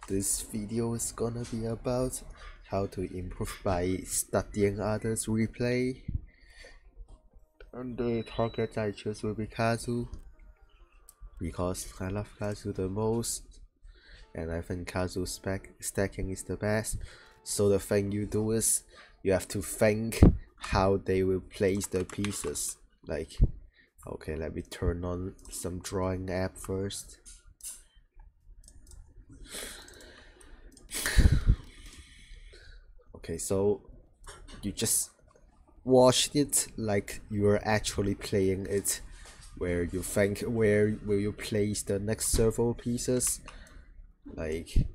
This video is gonna be about how to improve by studying others' replay. And the target I choose will be Kazu, because I love Kazu the most, and I think Kazu stacking is the best. So the thing you do is, you have to think how they will place the pieces. Like, okay, let me turn on some drawing app first. Okay, so you just watch it like you're actually playing it, where you think where will you place the next several pieces. Like,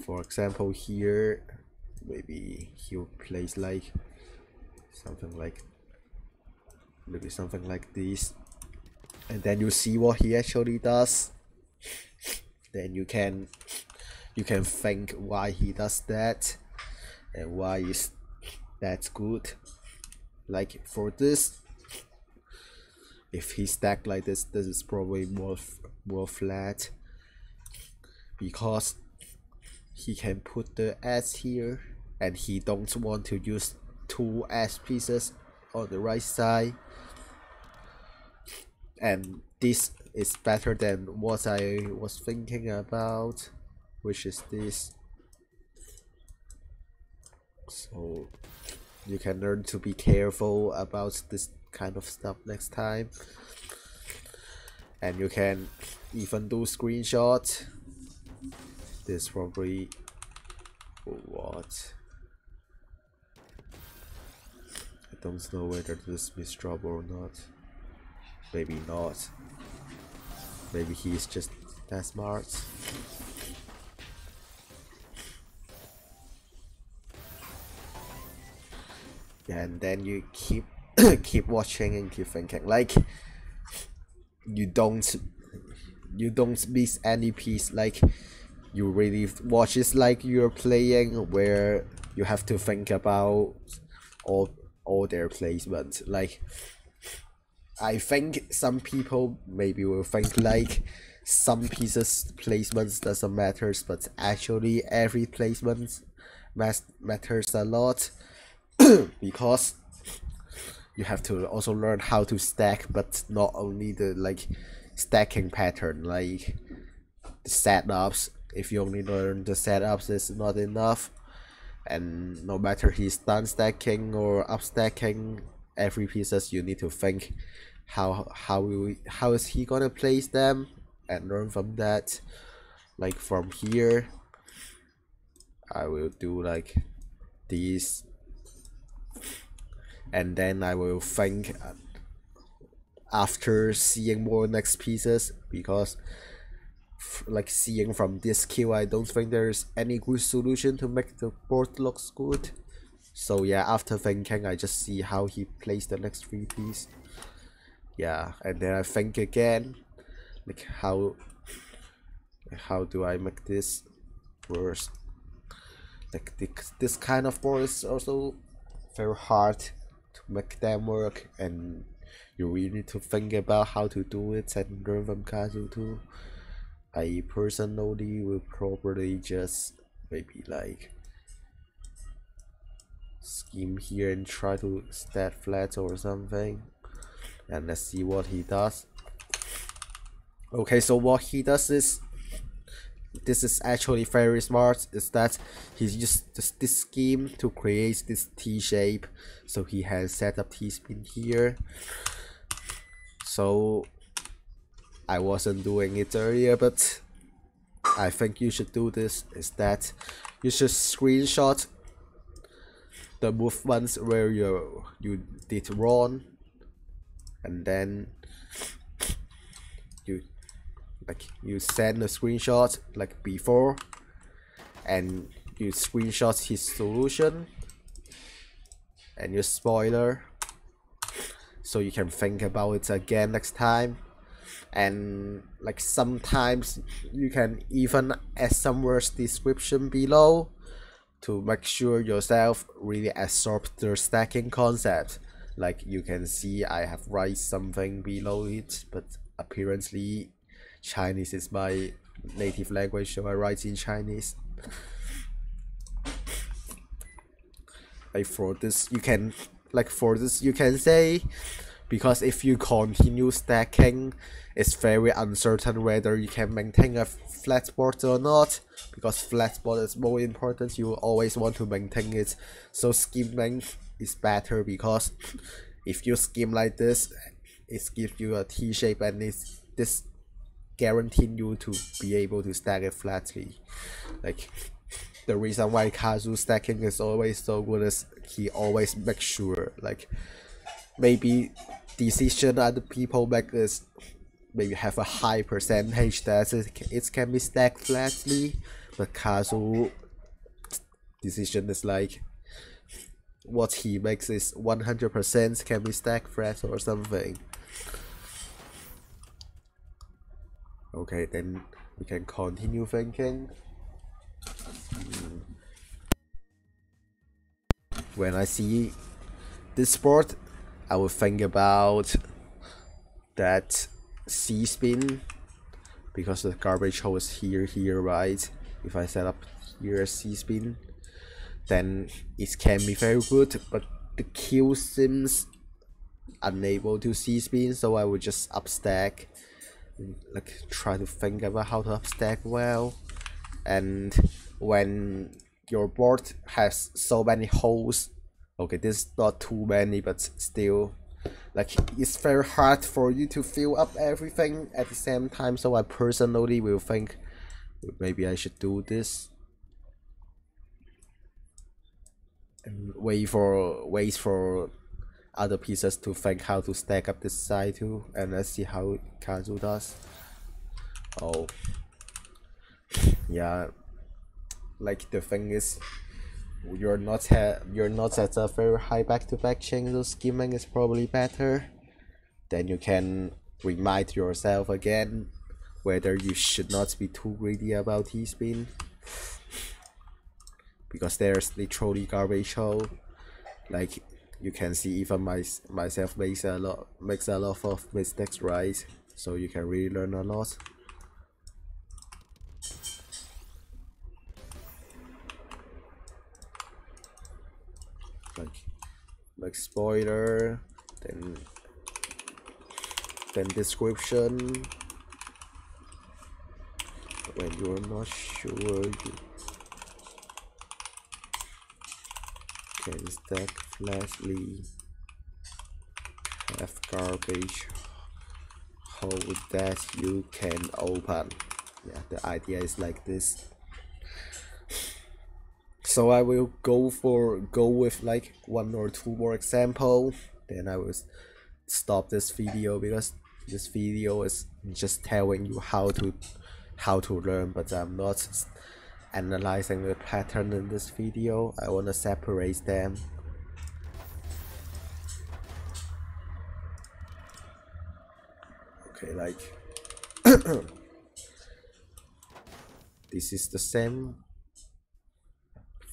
for example, here maybe he'll place like something like this, and then you see what he actually does. Then you can think why he does that and why is that good. Like for this, if he stacked like this is probably more flat, because he can put the S here and he don't want to use two S pieces on the right side. And this is better than what I was thinking about, which is this. So you can learn to be careful about this kind of stuff next time. And you can even do screenshot. This probably what? I don't know whether this is trouble or not. Maybe not. Maybe he's just that smart. And then you keep keep watching and keep thinking. Like, you don't miss any piece. Like, you really watch it like you're playing, where you have to think about all their placement. Like, I think some people maybe will think like some pieces placements doesn't matter, but actually every placement matters a lot. Because you have to also learn how to stack, but not only the like stacking pattern, like the setups. If you only learn the setups, it's not enough. And no matter he's down stacking or up stacking, every pieces you need to think how is he gonna place them and learn from that. Like from here, I will do like these, and then I will think after seeing more next pieces, because like seeing from this queue, I don't think there's any good solution to make the board looks good. So yeah, after thinking, I just see how he placed the next three piece. Yeah, and then I think again, like how do I make this worse. Like this kind of board is also very hard to make them work, and you really need to think about how to do it and learn from Kazu too. I personally will probably just maybe like scheme here and try to stack flat or something, and let's see what he does. Okay, so what he does is, this is actually very smart, is that he used this scheme to create this T shape. So he has set up T-spin here. So I wasn't doing it earlier, but I think you should do this, is that you should screenshot the movements where you did wrong, and then you send a screenshot like before, and you screenshot his solution and your spoiler, so you can think about it again next time. And like sometimes you can even add some words description below to make sure yourself really absorb the stacking concept. Like you can see I have write something below it, but apparently Chinese is my native language, so I write in Chinese. Like for this you can say, because if you continue stacking, it's very uncertain whether you can maintain a flat board or not, because flat board is more important, you always want to maintain it. So skimming is better, because if you skim like this, it gives you a T shape, and this guaranteeing you to be able to stack it flatly. Like the reason why Kazu stacking is always so good is he always makes sure, like, maybe decision other people make is maybe have a high percentage that it can be stacked flatly, but Kazu decision is like what he makes is 100% can be stacked flat or something. Okay, then we can continue thinking. When I see this board, I will think about that C-spin, because the garbage hole is here, right? If I set up here a C-spin, then it can be very good, but the queue seems unable to C-spin, so I will just upstack, like try to think about how to upstack well. And when your board has so many holes, okay, this is not too many, but still, like, it's very hard for you to fill up everything at the same time. So I personally will think maybe I should do this and wait for other pieces to think how to stack up this side too, and let's see how Kazu does. Oh yeah, like the thing is, you're not at a very high back-to-back chain, so skimming is probably better. Then you can remind yourself again whether you should not be too greedy about T-spin, because there's literally garbage hole. Like you can see, even myself makes a lot of mistakes, right? So you can really learn a lot. Like spoiler, then description. When you're not sure, you can stack flatly, have garbage hole that you can open. Yeah, the idea is like this. So I will go with like 1 or 2 more example, then I will stop this video, because this video is just telling you how to learn, but I'm not analyzing the pattern in this video. I want to separate them. Okay, like this is the same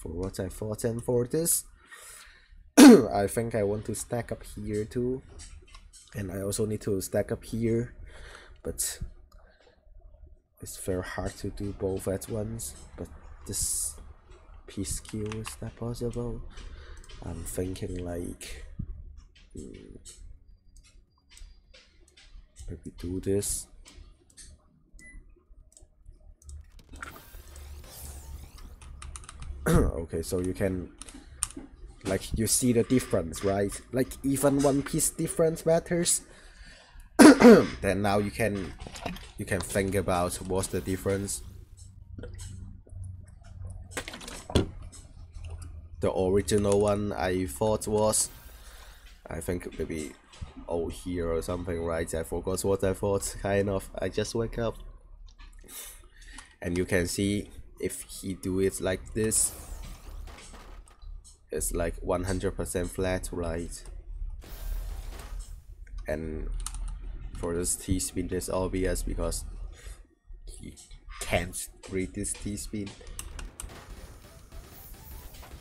for what I thought, and for this I think I want to stack up here too, and I also need to stack up here, but it's very hard to do both at once. But this piece queue, is that possible? I'm thinking like maybe do this. Okay, so you can, like, you see the difference, right? Like even 1 piece difference matters. Then now you can think about what's the difference. The original one I thought was, I think maybe here or something, right? I forgot what I thought, kind of. I just wake up, and you can see if he do it like this, it's like 100% flat, right? And for this T-spin, it's obvious because he can't read this T-spin.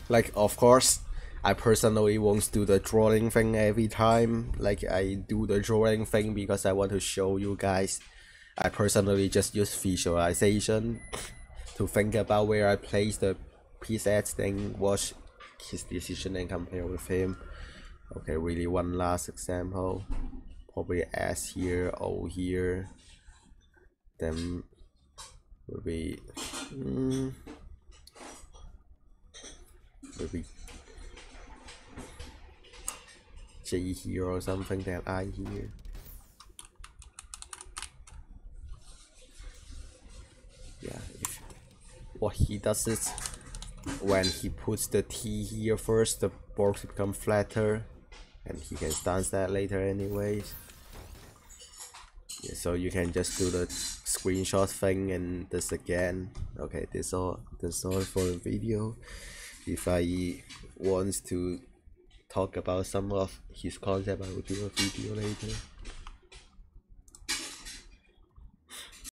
Like, of course, I personally won't do the drawing thing every time. Like, I do the drawing thing because I want to show you guys I personally just use visualization to think about where I place the presets, then watch his decision and compare with him. Okay, really one last example. Probably S here, O here. Then will be maybe G here or something, then I here. Yeah, if what he does is when he puts the T here first, the board becomes flatter, and he can stance that later anyways. Yeah, so you can just do the screenshot thing and this again. Okay, this all for the video. If I want to talk about some of his concept, I will do a video later.